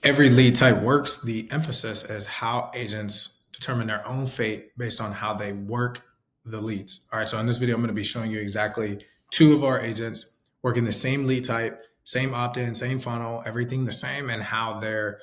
every lead type works. The emphasis is how agents determine their own fate based on how they work the leads. All right. So in this video, I'm going to be showing you exactly two of our agents working the same lead type, same opt-in, same funnel, everything the same, and how their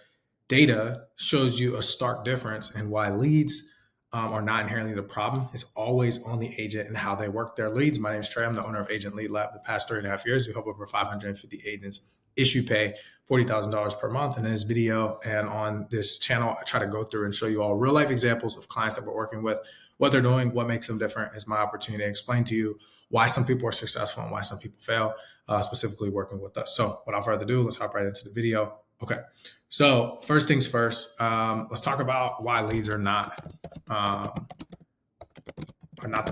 data shows you a stark difference and why leads are not inherently the problem. It's always on the agent and how they work their leads. My name is Trey. I'm the owner of Agent Lead Lab. The past 3.5 years, we help over 550 agents issue pay $40,000 per month. And in this video and on this channel, I try to go through and show you all real life examples of clients that we're working with, what they're doing, what makes them different. Is my opportunity to explain to you why some people are successful and why some people fail, specifically working with us. So without further ado, let's hop right into the video. Okay. So first things first, let's talk about why leads are not the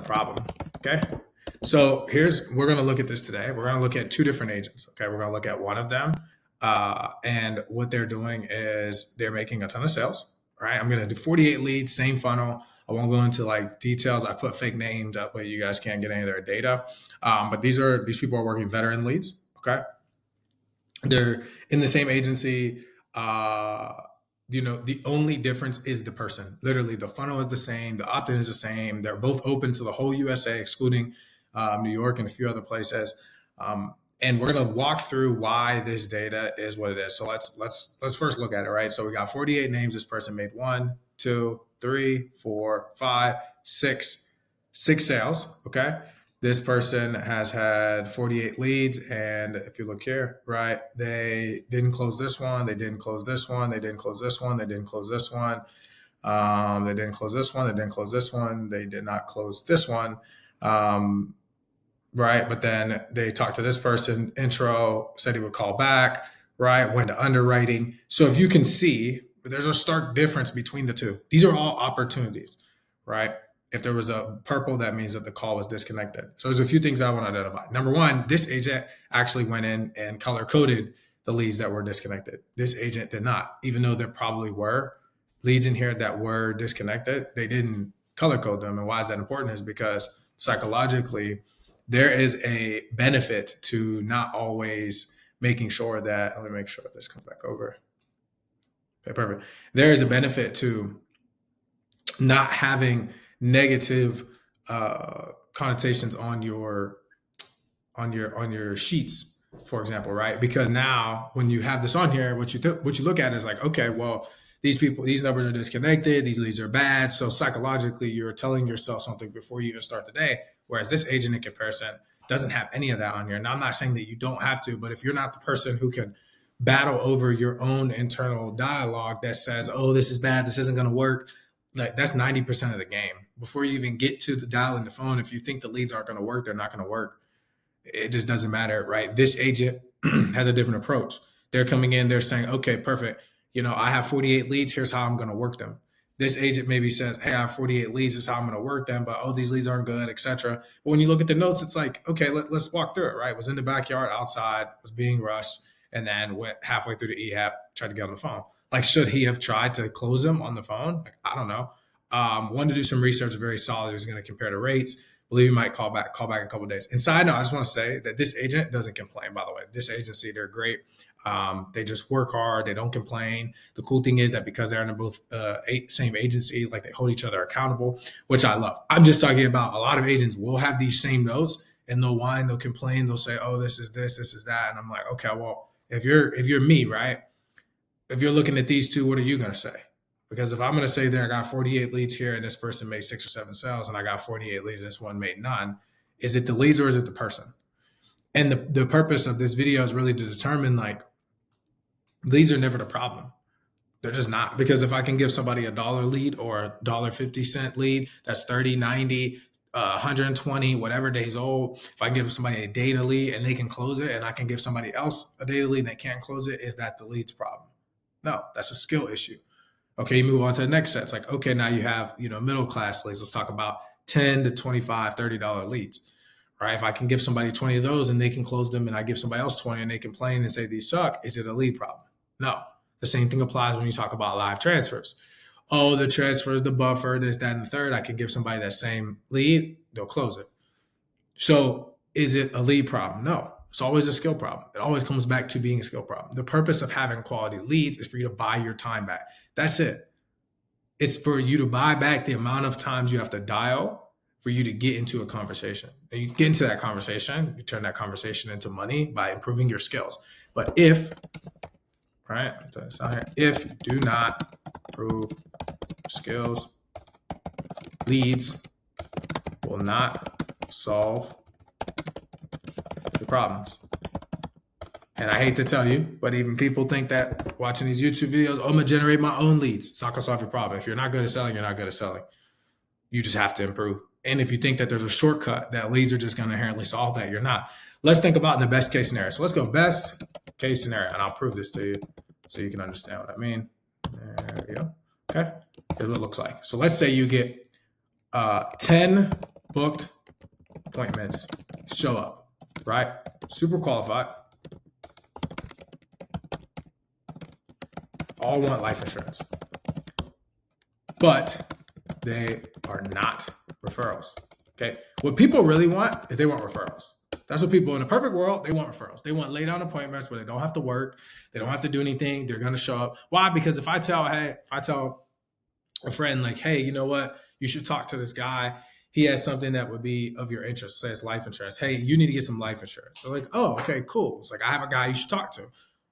problem. Okay. So we're going to look at this today. We're going to look at two different agents. Okay. We're going to look at one of them. And what they're doing is they're making a ton of sales, right? I'm going to do 48 leads, same funnel. I won't go into like details. I put fake names up, but you guys can't get any of their data. But these people are working veteran leads. Okay. They're in the same agency. The only difference is the person. Literally, the funnel is the same. The opt-in is the same. They're both open to the whole USA, excluding New York and a few other places. And we're going to walk through why this data is what it is. So let's first look at it, right? So we got 48 names. This person made 1, 2, 3, 4, 5, 6 sales. Okay. This person has had 48 leads. And if you look here, right, they didn't close this one. They didn't close this one. They didn't close this one. They didn't close this one. They didn't close this one. They didn't close this one. They did not close this one. Right. But then they talked to this person, intro, said he would call back, right? Went to underwriting. So if you can see, there's a stark difference between the two. These are all opportunities, right? If there was a purple, that means that the call was disconnected. So there's a few things I want to identify. Number one, this agent actually went in and color coded the leads that were disconnected. This agent did not, even though there probably were leads in here that were disconnected. They didn't color code them. And why is that important? Is because psychologically, there is a benefit to not always making sure that, let me make sure this comes back over. Okay, perfect. There is a benefit to not having negative connotations on your sheets, for example, right? Because now when you have this on here, what you look at is like, okay, well, these numbers are disconnected, these leads are bad. So psychologically, you're telling yourself something before you even start the day. Whereas this agent in comparison doesn't have any of that on here. Now, I'm not saying that you don't have to, but if you're not the person who can battle over your own internal dialogue that says, oh, this is bad, this isn't going to work, like that's 90% of the game. Before you even get to the dial in the phone, if you think the leads aren't going to work, they're not going to work. It just doesn't matter, right? This agent has a different approach. They're coming in, they're saying, okay, perfect. I have 48 leads. Here's how I'm going to work them. This agent maybe says, hey, I have 48 leads. This is how I'm going to work them. But, oh, these leads aren't good, etc. But when you look at the notes, it's like, okay, let's walk through it, right? Was in the backyard, outside, was being rushed, and then went halfway through the EHAP, tried to get on the phone. Like, should he have tried to close them on the phone? Like, I don't know. Wanted to do some research, very solid. He was going to compare the rates. Believe he might call back a couple of days. And side note, I just want to say that this agent doesn't complain, by the way. This agency, they're great. They just work hard. They don't complain. The cool thing is that because they're in both same agency, like they hold each other accountable, which I love. I'm just talking about a lot of agents will have these same notes and they'll whine, they'll complain, they'll say, oh, this is this is that. And I'm like, okay, well, if you're me, right? If you're looking at these two, what are you going to say? Because if I'm going to say that I got 48 leads here and this person made 6 or 7 sales and I got 48 leads and this one made none, is it the leads or is it the person? And the purpose of this video is really to determine, like, leads are never the problem. They're just not. Because if I can give somebody $1 lead or $1.50 lead, that's 30, 90, 120, whatever days old. If I can give somebody a data lead and they can close it, and I can give somebody else a data lead and they can't close it, is that the lead's problem? No, that's a skill issue. Okay, you move on to the next set. It's like, okay, now you have, middle class leads. Let's talk about 10 to 25, $30 leads, right? If I can give somebody 20 of those and they can close them, and I give somebody else 20 and they complain and say these suck, is it a lead problem? No. The same thing applies when you talk about live transfers. Oh, the transfers, the buffer, this, that, and the third. I can give somebody that same lead, they'll close it. So is it a lead problem? No. It's always a skill problem. It always comes back to being a skill problem. The purpose of having quality leads is for you to buy your time back. That's it. It's for you to buy back the amount of times you have to dial for you to get into a conversation. And you get into that conversation, you turn that conversation into money by improving your skills. But if you do not improve skills, leads will not solve the problems. And I hate to tell you, but even people think that watching these YouTube videos, I'm going to generate my own leads. It's not going to solve your problem. If you're not good at selling, you're not good at selling. You just have to improve. And if you think that there's a shortcut that leads are just going to inherently solve that, you're not. Let's think about in the best case scenario. So let's go best case scenario, and I'll prove this to you so you can understand what I mean. There we go. Okay. Here's what it looks like. So let's say you get 10 booked appointments, show up, right? Super qualified. All want life insurance, but they are not referrals. Okay. What people really want is they want referrals. That's what people in a perfect world, they want referrals. They want lay down appointments where they don't have to work. They don't have to do anything. They're going to show up. Why? Because if I tell a friend like, hey, you know what? You should talk to this guy. He has something that would be of your interest, say it's life insurance. Hey, you need to get some life insurance. So like, oh, okay, cool. It's like, I have a guy you should talk to.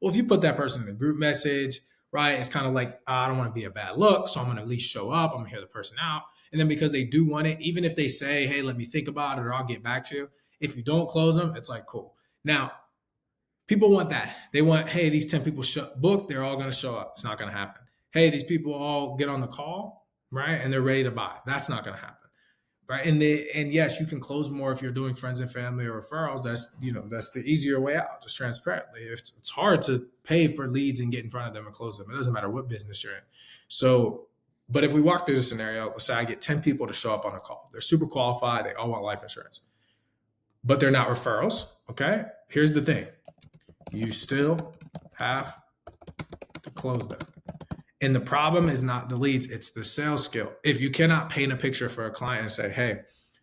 Well, if you put that person in a group message, right? It's kind of like, I don't want to be a bad look. So I'm going to at least show up. I'm going to hear the person out. And then because they do want it, even if they say, hey, let me think about it or I'll get back to you. If you don't close them, it's like, cool. Now, people want that. They want, hey, these 10 people booked, they're all going to show up. It's not going to happen. Hey, these people all get on the call, right? And they're ready to buy. That's not going to happen, right? And yes, you can close more if you're doing friends and family or referrals. That's the easier way out, just transparently. It's hard to pay for leads and get in front of them and close them. It doesn't matter what business you're in. So, but if we walk through the scenario, let's say I get 10 people to show up on a call. They're super qualified. They all want life insurance, but they're not referrals. Okay. Here's the thing. You still have to close them. And the problem is not the leads, it's the sales skill. If you cannot paint a picture for a client and say, hey,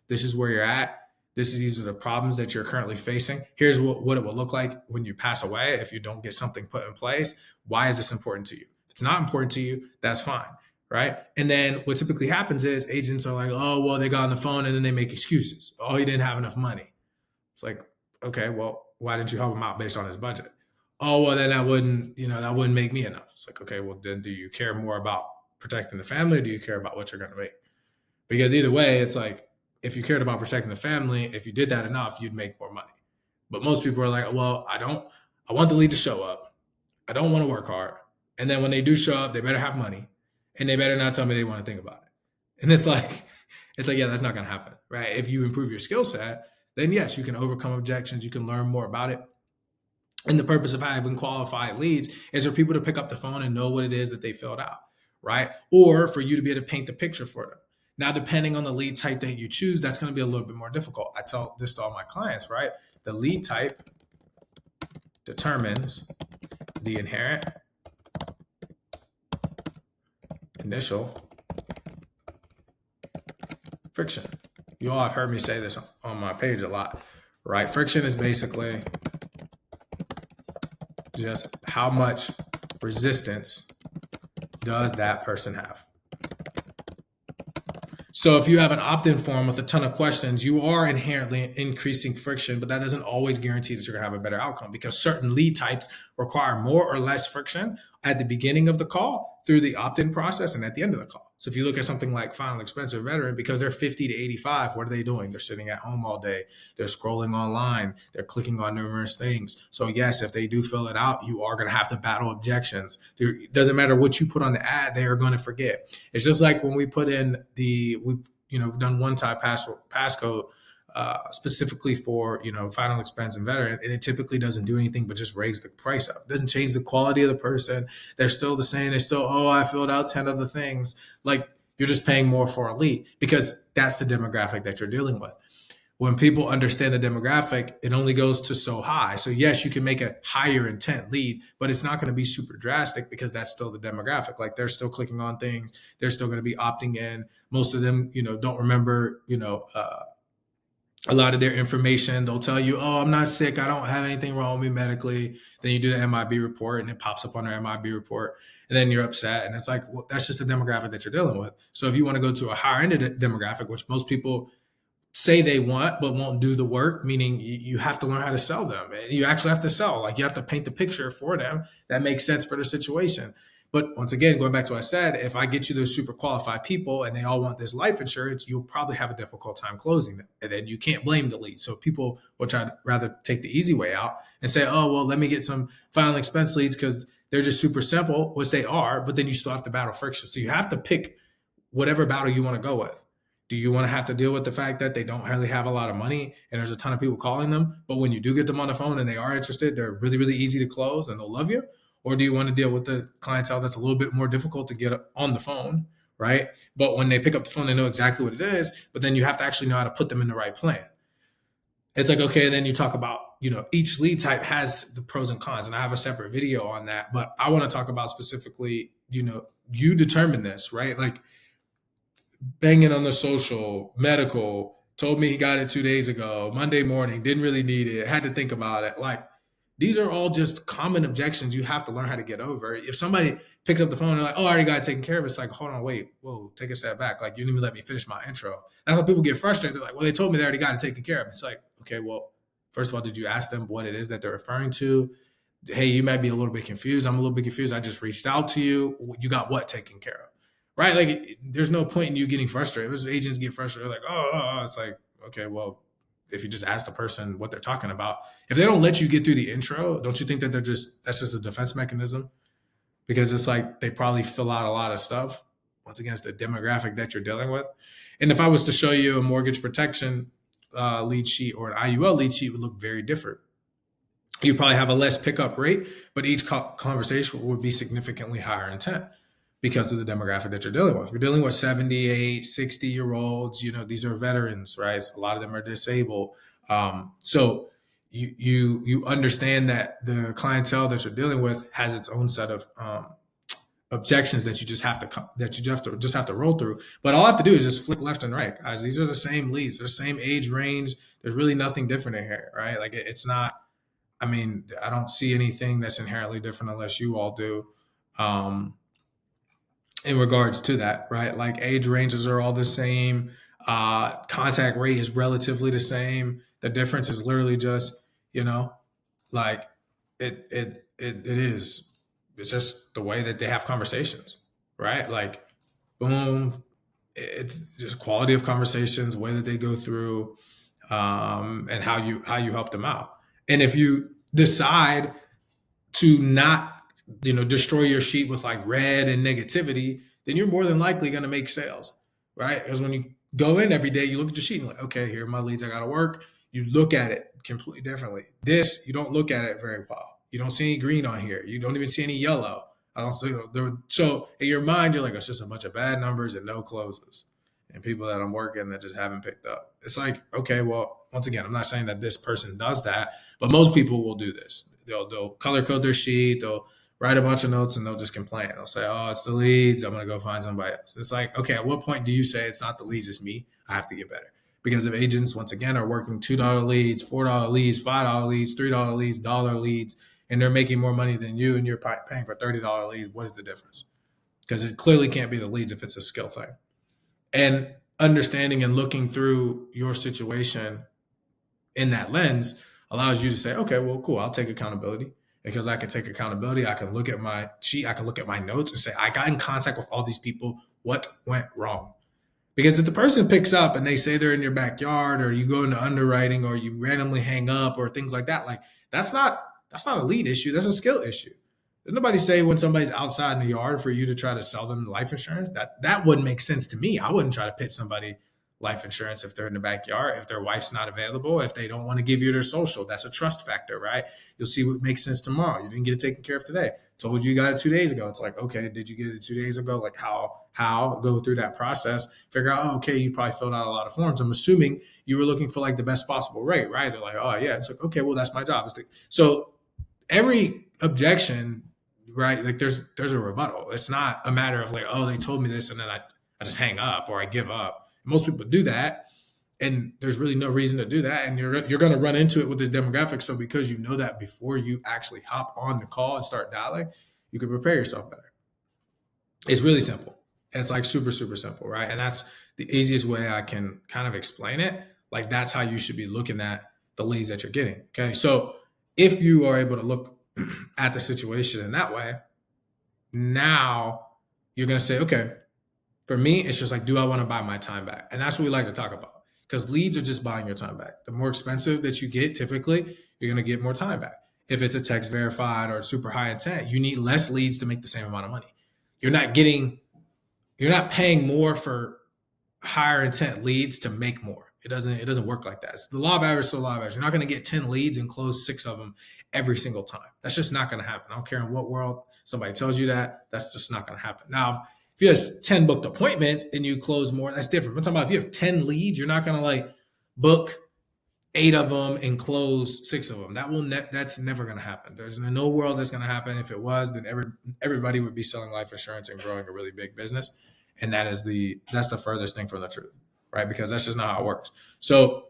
this is where you're at. These are the problems that you're currently facing. Here's what it will look like when you pass away if you don't get something put in place. Why is this important to you? If it's not important to you, that's fine, right? And then what typically happens is agents are like, oh, well, they got on the phone and then they make excuses. Oh, he didn't have enough money. It's like, okay, well, why didn't you help him out based on his budget? Oh, well, then that wouldn't make me enough. It's like, okay, well, then do you care more about protecting the family or do you care about what you're going to make? Because either way, it's like, if you cared about protecting the family, if you did that enough, you'd make more money. But most people are like, well, I want the lead to show up. I don't want to work hard. And then when they do show up, they better have money and they better not tell me they want to think about it. And it's like, yeah, that's not going to happen, right? If you improve your skill set, then yes, you can overcome objections. You can learn more about it. And the purpose of having qualified leads is for people to pick up the phone and know what it is that they filled out, right? Or for you to be able to paint the picture for them. Now, depending on the lead type that you choose, that's going to be a little bit more difficult. I tell this to all my clients, right? The lead type determines the inherent initial friction. You all have heard me say this on my page a lot, right? Friction is basically just how much resistance does that person have. So if you have an opt-in form with a ton of questions, you are inherently increasing friction, but that doesn't always guarantee that you're gonna have a better outcome because certain lead types require more or less friction at the beginning of the call, through the opt-in process, and at the end of the call. So if you look at something like Final Expense or Veteran, because they're 50 to 85, what are they doing? They're sitting at home all day. They're scrolling online. They're clicking on numerous things. So yes, if they do fill it out, you are going to have to battle objections. It doesn't matter what you put on the ad, they are going to forget. It's just like when we put in we've done one-time passcode specifically for Final Expense and Veteran, and it typically doesn't do anything but just raise the price up. It doesn't change the quality of the person. They're still the same. They still, I filled out 10 other things. Like, you're just paying more for a lead because that's the demographic that you're dealing with. When people understand the demographic, it only goes to so high. So yes, you can make a higher intent lead, but it's not going to be super drastic because that's still the demographic. Like, they're still clicking on things. They're still going to be opting in. Most of them, don't remember, a lot of their information. They'll tell you, "Oh, I'm not sick. I don't have anything wrong with me medically." Then you do the MIB report, and it pops up on their MIB report, and then you're upset. And it's like, well, that's just the demographic that you're dealing with. So if you want to go to a higher end demographic, which most people say they want but won't do the work, meaning you have to learn how to sell them. You actually have to sell, like you have to paint the picture for them that makes sense for the situation. But once again, going back to what I said, if I get you those super qualified people and they all want this life insurance, you'll probably have a difficult time closing them. And then you can't blame the lead. So people will try to rather take the easy way out and say, oh, well, let me get some final expense leads because they're just super simple, which they are, but then you still have to battle friction. So you have to pick whatever battle you want to go with. Do you want to have to deal with the fact that they don't really have a lot of money and there's a ton of people calling them, but when you do get them on the phone and they are interested, they're really, really easy to close and they'll love you? Or do you want to deal with the clientele that's a little bit more difficult to get on the phone, right? But when they pick up the phone, they know exactly what it is, but then you have to actually know how to put them in the right plan. It's like, okay, then you talk about, each lead type has the pros and cons, and I have a separate video on that, but I want to talk about specifically, you determine this, right? Like, banging on the social, medical, told me he got it 2 days ago, Monday morning, didn't really need it, had to think about it. Like, these are all just common objections you have to learn how to get over. If somebody picks up the phone and like, oh, I already got it taken care of, it's like, hold on, wait, whoa, take a step back. Like, you didn't even let me finish my intro. That's why people get frustrated. They're like, well, they told me they already got it taken care of. It's like, okay, well, first of all, did you ask them what it is that they're referring to? Hey, you might be a little bit confused. I'm a little bit confused. I just reached out to you. You got what taken care of? Right? Like, there's no point in you getting frustrated. Those agents get frustrated, like, oh, it's like, okay, well, if you just ask the person what they're talking about, if they don't let you get through the intro, don't you think that that's just a defense mechanism? Because it's like they probably fill out a lot of stuff. Once again, it's the demographic that you're dealing with. And if I was to show you a mortgage protection lead sheet or an IUL lead sheet, would look very different. You probably have a less pickup rate, but each conversation would be significantly higher intent because of the demographic that you're dealing with. You're dealing with 78, 60-year-olds, these are veterans, right? A lot of them are disabled. So you understand that the clientele that you're dealing with has its own set of objections that you just have to roll through. But all I have to do is just flick left and right, guys. These are the same leads, they're the same age range. There's really nothing different in here, right? Like, it's not. I mean, I don't see anything that's inherently different unless you all do. In regards to that, right? Like, age ranges are all the same. Contact rate is relatively the same. The difference is literally just, like it is. It's just the way that they have conversations, right? Like, boom, it's just quality of conversations, way that they go through, and how you help them out. And if you decide to not destroy your sheet with like red and negativity, then you're more than likely going to make sales, right? Because when you go in every day, you look at your sheet and like, okay, here are my leads, I got to work. You look at it completely differently. This, you don't look at it very well. You don't see any green on here. You don't even see any yellow. I don't see. So in your mind, you're like, it's just a bunch of bad numbers and no closes, and people that I'm working that just haven't picked up. It's like, okay, well, once again, I'm not saying that this person does that, but most people will do this. They'll color code their sheet. They'll write a bunch of notes and they'll just complain. They'll say, oh, it's the leads. I'm going to go find somebody else. It's like, okay, at what point do you say it's not the leads, it's me? I have to get better. Because if agents, once again, are working $2 leads, $4 leads, $5 leads, $3 leads, dollar leads, and they're making more money than you and you're paying for $30 leads, what is the difference? Because it clearly can't be the leads if it's a skill thing. And understanding and looking through your situation in that lens allows you to say, okay, well, cool, I'll take accountability. Because I can take accountability, I can look at my sheet, I can look at my notes and say, I got in contact with all these people. What went wrong? Because if the person picks up and they say they're in your backyard, or you go into underwriting, or you randomly hang up, or things like that, like that's not a lead issue. That's a skill issue. Did nobody say when somebody's outside in the yard for you to try to sell them life insurance? That wouldn't make sense to me. I wouldn't try to pitch somebody life insurance if they're in the backyard, if their wife's not available, if they don't want to give you their social. That's a trust factor, right? You'll see what makes sense tomorrow. You didn't get it taken care of today. Told you got it 2 days ago. It's like, okay, did you get it 2 days ago? Like, how go through that process, figure out, oh, okay, you probably filled out a lot of forms. I'm assuming you were looking for like the best possible rate, right? They're like, oh yeah. It's like, okay, well, that's my job. So every objection, right? Like there's a rebuttal. It's not a matter of like, oh, they told me this and then I just hang up or I give up. Most people do that. And there's really no reason to do that. And you're going to run into it with this demographic. So because you know that before you actually hop on the call and start dialing, you can prepare yourself better. It's really simple. And it's like super, super simple, right? And that's the easiest way I can kind of explain it. Like that's how you should be looking at the leads that you're getting. Okay. So if you are able to look at the situation in that way, now you're going to say, okay, for me, it's just like, do I want to buy my time back? And that's what we like to talk about because leads are just buying your time back. The more expensive that you get, typically, you're going to get more time back. If it's a text verified or super high intent, you need less leads to make the same amount of money. You're not paying more for higher intent leads to make more. It doesn't work like that. It's the law of average, so law of average. You're not going to get 10 leads and close 6 of them every single time. That's just not going to happen. I don't care in what world somebody tells you that. That's just not going to happen. Now, if you have 10 booked appointments and you close more, that's different. I'm talking about if you have 10 leads, you're not going to like book 8 of them and close 6 of them. That's never going to happen. There's no world that's going to happen. If it was, then everybody would be selling life insurance and growing a really big business. And that's the furthest thing from the truth, right? Because that's just not how it works. So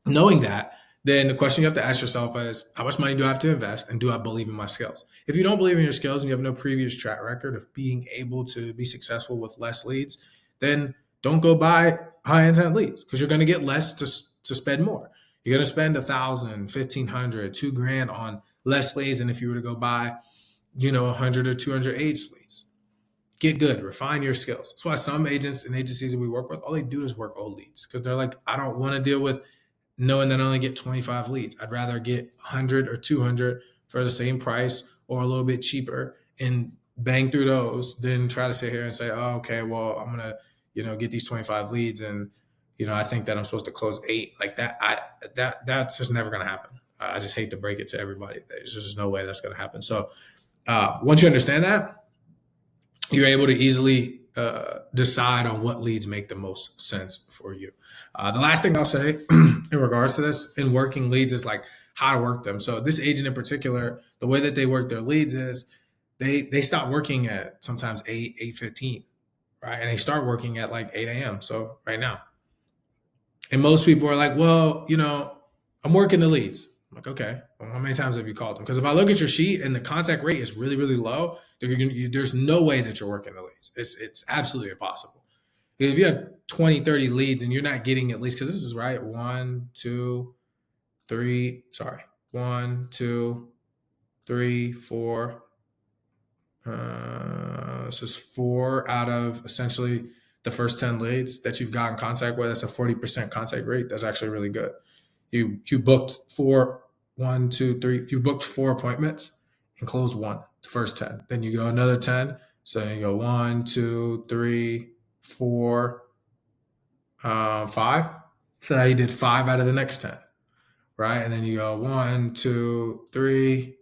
knowing that, then the question you have to ask yourself is, how much money do I have to invest? And do I believe in my skills? If you don't believe in your skills and you have no previous track record of being able to be successful with less leads, then don't go buy high intent leads because you're going to get less to spend more. You're going to spend $1,000, $1,500, $2,000 on less leads than if you were to go buy, 100 or 200 agent leads. Get good, refine your skills. That's why some agents and agencies that we work with, all they do is work old leads because they're like, I don't want to deal with knowing that I only get 25 leads. I'd rather get 100 or 200 for the same price or a little bit cheaper and bang through those than try to sit here and say, oh, okay, well, I'm going to, get these 25 leads and, I think that I'm supposed to close 8 like that. That's just never going to happen. I just hate to break it to everybody. There's just no way that's going to happen. So once you understand that, you're able to easily decide on what leads make the most sense for you. The last thing I'll say in regards to this in working leads is like how to work them. So this agent in particular, the way that they work their leads is they stop working at sometimes 8:15, right? And they start working at like 8 a.m. So right now. And most people are like, well, I'm working the leads. I'm like, okay, well, how many times have you called them? Because if I look at your sheet and the contact rate is really, really low, there's no way that you're working the leads. It's absolutely impossible. If you have 20, 30 leads and you're not getting at least, because this is right, 1, 2, 3, 4. This is 4 out of essentially the first 10 leads that you've got in contact with. That's a 40% contact rate. That's actually really good. You booked 4, 1, 2, 3. You booked 4 appointments and closed 1, the first 10. Then you go another 10. So you go 1, 2, 3, 4, 5. So now you did 5 out of the next 10, right? And then you go 1, 2, 3,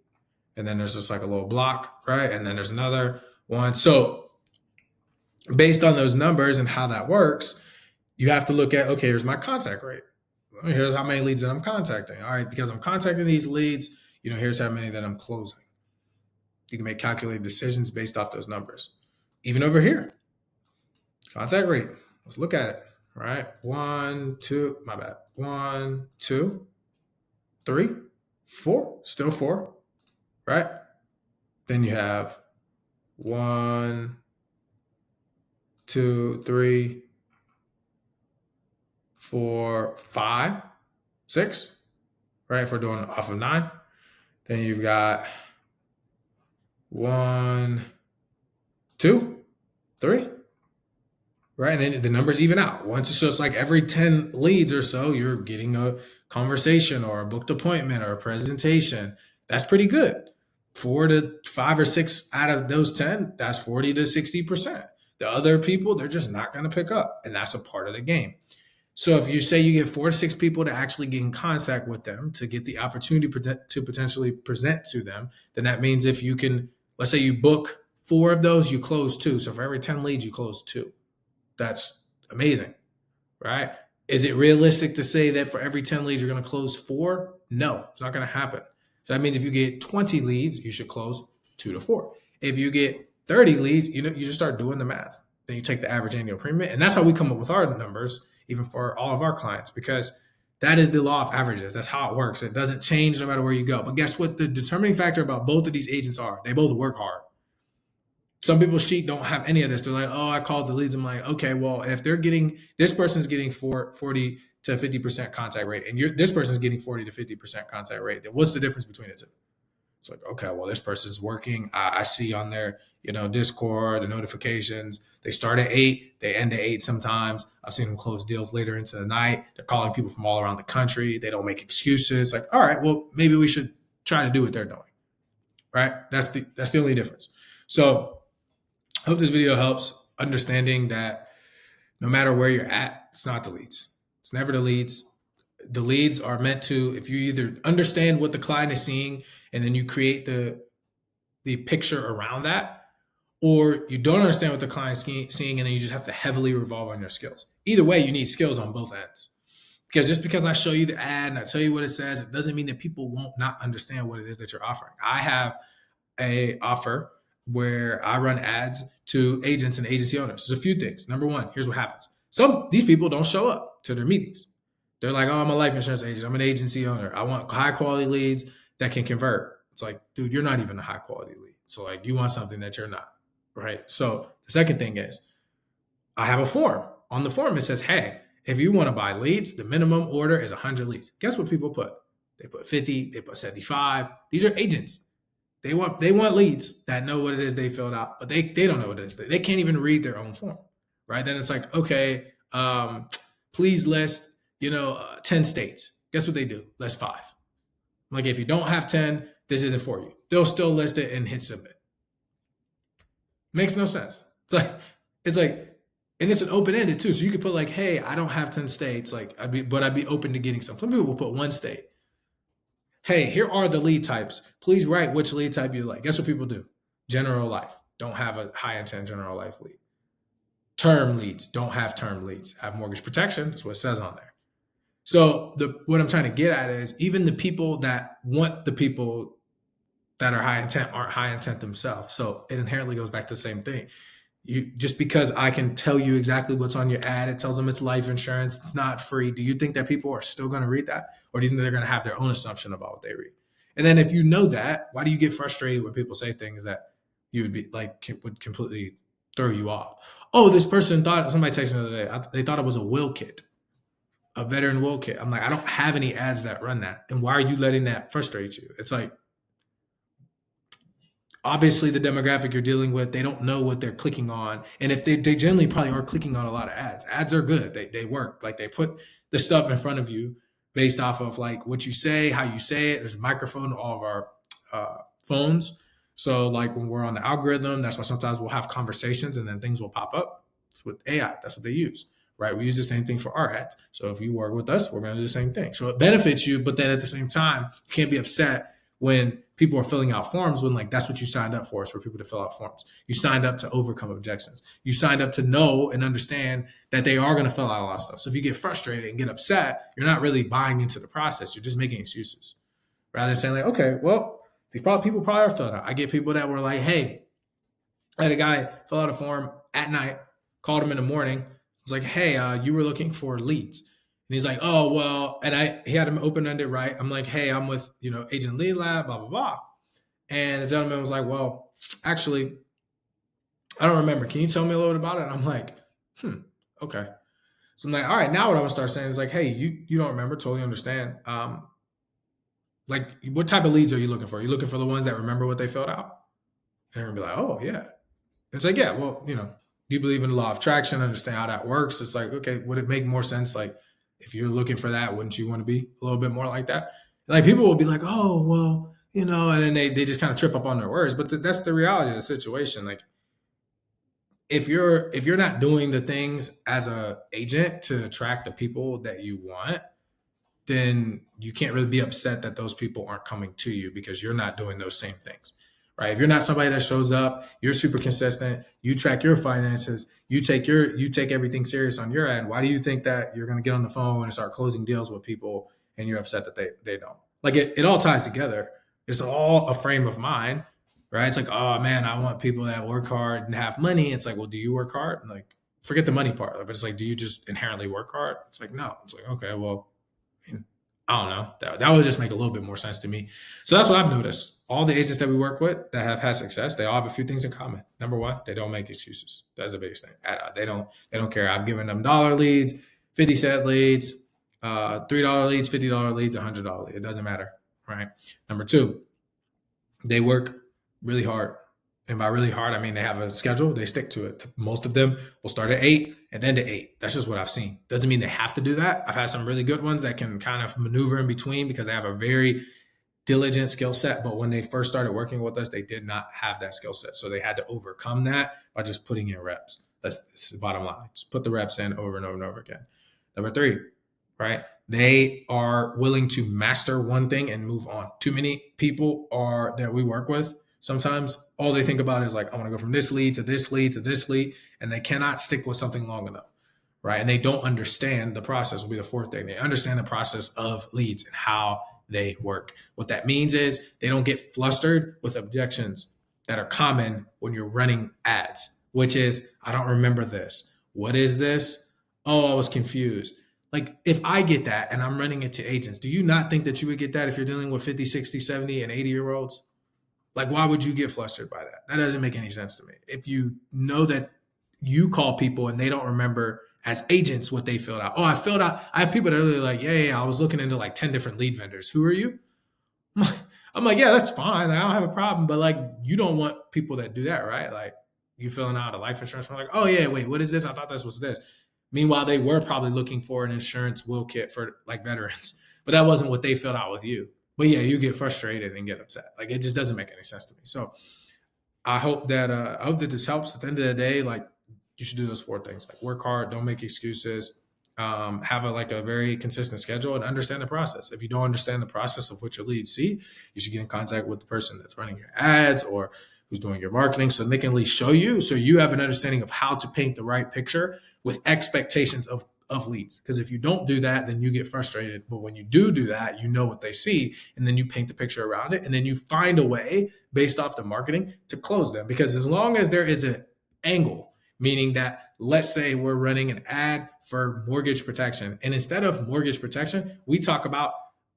and then there's just like a little block, right? And then there's another 1. So based on those numbers and how that works, you have to look at, okay, here's my contact rate. Here's how many leads that I'm contacting. All right, because I'm contacting these leads, here's how many that I'm closing. You can make calculated decisions based off those numbers. Even over here, contact rate. Let's look at it, right? 1, 2, my bad. 1, 2, 3, 4, still 4, right? Then you have 1, 2, 3, 4, 5, 6, right? If we're doing off of 9, then you've got 1, 2, 3, right? And then the numbers even out. So it's like every 10 leads or so, you're getting a conversation or a booked appointment or a presentation. That's pretty good. 4 to 5 or 6 out of those 10, that's 40 to 60%. The other people, they're just not going to pick up. And that's a part of the game. So if you say you get 4 to 6 people to actually get in contact with them to get the opportunity to potentially present to them, then that means if you can, let's say you book 4 of those, you close 2. So for every 10 leads, you close 2. That's amazing, right? Is it realistic to say that for every 10 leads, you're going to close 4? No, it's not going to happen. So that means if you get 20 leads, you should close 2 to 4. If you get 30 leads, you just start doing the math. Then you take the average annual premium. And that's how we come up with our numbers even for all of our clients, because that is the law of averages. That's how it works. It doesn't change no matter where you go. But guess what? The determining factor about both of these agents are they both work hard. Some people's sheet don't have any of this. They're like, oh, I called the leads. I'm like, okay, well, if they're getting, this person's getting 40 to 50% contact rate, and this person's getting 40 to 50% contact rate, then what's the difference between the two? It's like, okay, well, this person's working. I see on their, Discord, the notifications, they start at 8, they end at 8 sometimes. I've seen them close deals later into the night. They're calling people from all around the country. They don't make excuses. Like, all right, well, maybe we should try to do what they're doing, right? That's the only difference. So I hope this video helps understanding that no matter where you're at, it's not the leads. It's never the leads. The leads are meant to, if you either understand what the client is seeing and then you create the picture around that, or you don't understand what the client's seeing and then you just have to heavily revolve on your skills. Either way, you need skills on both ends. Because just because I show you the ad and I tell you what it says, it doesn't mean that people won't not understand what it is that you're offering. I have a offer where I run ads to agents and agency owners. There's a few things. Number one, here's what happens. These people don't show up to their meetings. They're like, oh, I'm a life insurance agent. I'm an agency owner. I want high quality leads that can convert. It's like, dude, you're not even a high quality lead. So like, you want something that you're not, right? So the second thing is I have a form. On the form, it says, hey, if you want to buy leads, the minimum order is 100 leads. Guess what people put? They put 50, they put 75. These are agents. They want leads that know what it is they filled out, but they don't know what it is. They can't even read their own form, right? Then it's like, okay, please list, 10 states. Guess what they do? List 5. Like, if you don't have 10, this isn't for you. They'll still list it and hit submit. Makes no sense. It's like, and it's an open-ended too. So you could put like, hey, I don't have 10 states. Like, I'd be open to getting some. Some people will put 1 state. Hey, here are the lead types. Please write which lead type you like. Guess what people do? General life. Don't have a high intent general life lead. Term leads. Don't have term leads. Have mortgage protection. That's what it says on there. So what I'm trying to get at is even the people that want the people that are high intent aren't high intent themselves. So it inherently goes back to the same thing. Just because I can tell you exactly what's on your ad, it tells them it's life insurance, it's not free. Do you think that people are still going to read that? Or do you think they're going to have their own assumption about what they read? And then if you know that, why do you get frustrated when people say things that you would be like, would completely throw you off? Oh, this person thought, somebody texted me the other day, they thought it was a will kit, a veteran will kit. I'm like, I don't have any ads that run that. And why are you letting that frustrate you? It's like, obviously the demographic you're dealing with, they don't know what they're clicking on. And if they generally probably are clicking on a lot of ads. Ads are good. They work. Like, they put the stuff in front of you based off of like what you say, how you say it. There's a microphone on all of our phones. So like when we're on the algorithm, that's why sometimes we'll have conversations and then things will pop up. It's with AI. That's what they use, right? We use the same thing for our ads. So if you work with us, we're going to do the same thing. So it benefits you, but then at the same time, you can't be upset when people are filling out forms when like that's what you signed up for, is for people to fill out forms. You signed up to overcome objections. You signed up to know and understand that they are going to fill out a lot of stuff. So if you get frustrated and get upset, you're not really buying into the process. You're just making excuses rather than saying like, okay, well, people probably are filling out. I get people that were like, hey, I had a guy fill out a form at night, called him in the morning. I was like, hey, you were looking for leads. And he's like, oh, well, and he had him open-ended, right? I'm like, hey, I'm with, Agent Lead Lab, blah, blah, blah. And the gentleman was like, well, actually, I don't remember. Can you tell me a little bit about it? And I'm like, okay. So I'm like, all right, now what I'm gonna start saying is like, hey, you don't remember, totally understand. Like, what type of leads are you looking for? Are you looking for the ones that remember what they filled out? And they're gonna be like, oh, yeah. It's like, yeah, well, do you believe in the law of attraction, understand how that works? It's like, okay, would it make more sense, like, if you're looking for that, wouldn't you want to be a little bit more like that? Like, people will be like, oh, well, and then they just kind of trip up on their words. But that's the reality of the situation. Like, if you're not doing the things as a agent to attract the people that you want, then you can't really be upset that those people aren't coming to you because you're not doing those same things, right? If you're not somebody that shows up, you're super consistent, you track your finances, you take everything serious on your end, why do you think that you're going to get on the phone and start closing deals with people and you're upset that they don't? Like, it all ties together. It's all a frame of mind, right? It's like, oh man, I want people that work hard and have money. It's like, well, do you work hard? And like, forget the money part, but it's like, do you just inherently work hard? It's like, no. It's like, okay, well, I mean, I don't know. That would just make a little bit more sense to me. So that's what I've noticed. All the agents that we work with that have had success, they all have a few things in common. Number one, they don't make excuses. That's the biggest thing. They don't care. I've given them dollar leads, 50-cent leads, $3 leads, $50 leads, $100 leads. It doesn't matter, right? Number two, they work really hard. And by really hard, I mean they have a schedule, they stick to it. Most of them will start at 8 and end at 8. That's just what I've seen. Doesn't mean they have to do that. I've had some really good ones that can kind of maneuver in between because they have a very diligent skill set. But when they first started working with us, they did not have that skill set. So they had to overcome that by just putting in reps. That's the bottom line. Just put the reps in over and over and over again. Number three, right? They are willing to master one thing and move on. Too many people are that we work with. Sometimes all they think about is like, I want to go from this lead to this lead to this lead, and they cannot stick with something long enough, right? And they don't understand the process. Will be the fourth thing. They understand the process of leads and how they work. What that means is they don't get flustered with objections that are common when you're running ads, which is, I don't remember this. What is this? Oh, I was confused. Like if I get that and I'm running it to agents, do you not think that you would get that if you're dealing with 50, 60, 70, and 80-year-olds? Like, why would you get flustered by that? That doesn't make any sense to me. If you know that you call people and they don't remember as agents what they filled out. Oh, I filled out. I have people that are really like, yeah, I was looking into like 10 different lead vendors. Who are you? I'm like, yeah, that's fine. I don't have a problem. But like, you don't want people that do that, right? Like, you filling out a life insurance form, like, oh yeah, wait, what is this? I thought this was this. Meanwhile, they were probably looking for an insurance will kit for like veterans, but that wasn't what they filled out with you. But yeah, you get frustrated and get upset. Like it just doesn't make any sense to me. So I hope that this helps. At the end of the day, like you should do those four things: like work hard, don't make excuses, have a very consistent schedule, and understand the process. If you don't understand the process of what your leads see, you should get in contact with the person that's running your ads or who's doing your marketing, so they can at least show you, so you have an understanding of how to paint the right picture with expectations of leads. Because if you don't do that, then you get frustrated. But when you do that, you know what they see, and then you paint the picture around it, and then you find a way based off the marketing to close them. Because as long as there is an angle, meaning that let's say we're running an ad for mortgage protection, and instead of mortgage protection, we talk about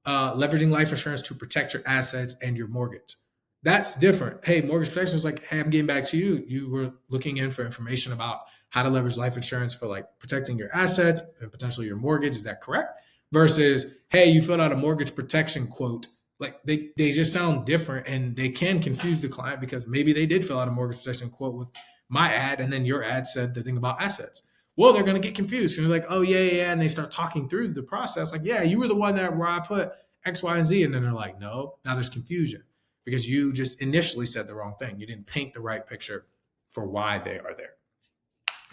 leveraging life insurance to protect your assets and your mortgage. That's different. Hey, mortgage protection is like, hey, I'm getting back to you. You were looking in for information about how to leverage life insurance for like protecting your assets and potentially your mortgage. Is that correct? Versus, hey, you filled out a mortgage protection quote. Like they just sound different, and they can confuse the client because maybe they did fill out a mortgage protection quote with my ad and then your ad said the thing about assets. Well, they're going to get confused. And they're like, oh, yeah. And they start talking through the process. Like, yeah, you were the one that where I put X, Y, and Z. And then they're like, no, now there's confusion because you just initially said the wrong thing. You didn't paint the right picture for why they are there.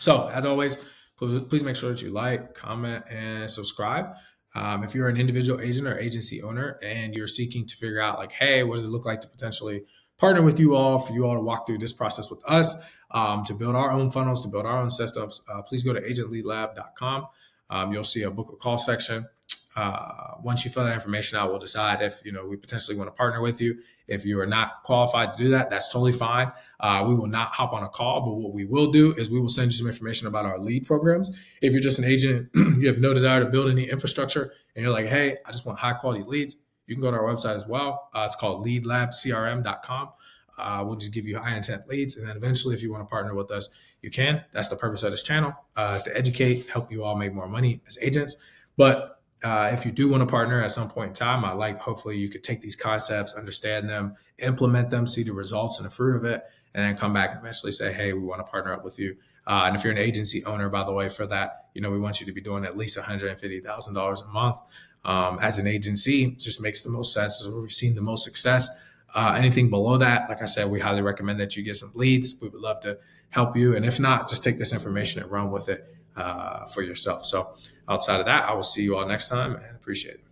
So, as always, please make sure that you like, comment, and subscribe. If you're an individual agent or agency owner and you're seeking to figure out, like, hey, what does it look like to potentially partner with you all, for you all to walk through this process with us, to build our own funnels, to build our own systems, please go to agentleadlab.com. You'll see a book a call section. Once you fill that information out, we'll decide if we potentially want to partner with you. If you are not qualified to do that, that's totally fine. We will not hop on a call, but what we will do is we will send you some information about our lead programs. If you're just an agent, you have no desire to build any infrastructure, and you're like, hey, I just want high quality leads, you can go to our website as well. It's called leadlabcrm.com. We'll just give you high intent leads. And then eventually, if you want to partner with us, you can. That's the purpose of this channel, is to educate, help you all make more money as agents. But if you do want to partner at some point in time, hopefully you could take these concepts, understand them, implement them, see the results and the fruit of it, and then come back and eventually say, hey, we want to partner up with you. And if you're an agency owner, by the way, for that, we want you to be doing at least $150,000 a month. As an agency, it just makes the most sense. This is where we've seen the most success. Anything below that, like I said, we highly recommend that you get some leads. We would love to help you. And if not, just take this information and run with it for yourself. So outside of that, I will see you all next time and appreciate it.